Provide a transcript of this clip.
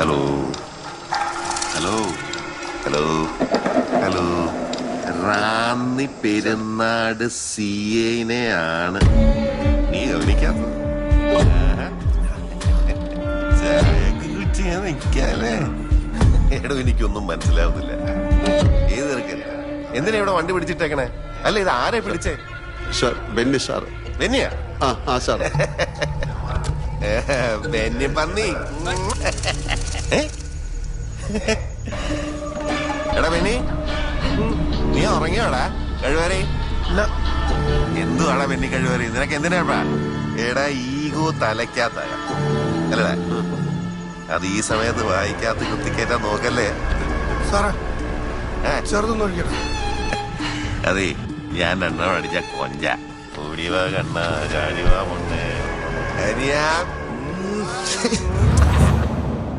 Hello hello hello hello Ranni Perunad CA ആണ് നീ ഗവനിക്കാത്തത്. നിൽക്കാല്ലേ എടോ എനിക്കൊന്നും മനസ്സിലാവുന്നില്ല. ഏത് തിരക്കല്ല എന്തിനാ ഇവിടെ വണ്ടി പിടിച്ചിട്ടേക്കണേ? അല്ല ഇത് ആരെ പിടിച്ചേ? Sir Benny sir. ബെന്നിയാ? ആ സാർ. ബെന്നി പന്നി. എടാ ബെന്നി നീ ഉറങ്ങിയോടാ? കഴിവേറി എന്തുവാടാ ബെന്നി കഴിവേറി? നിനക്ക് എന്തിനാ? എടാ ഈഗോ തലയ്ക്കാത്തായ അല്ലടാ, അത് ഈ സമയത്ത് വായിക്കാത്ത കുത്തിക്കേറ്റാൻ നോക്കല്ലേ സാറേ. ചെറുതൊന്നും ഒഴിക്കണം. അതെ ഞാൻ രണ്ടെണ്ണം അടിച്ച കൊഞ്ച ഓടിവാ കണ്ണ കാണിവാ മുന്നേ.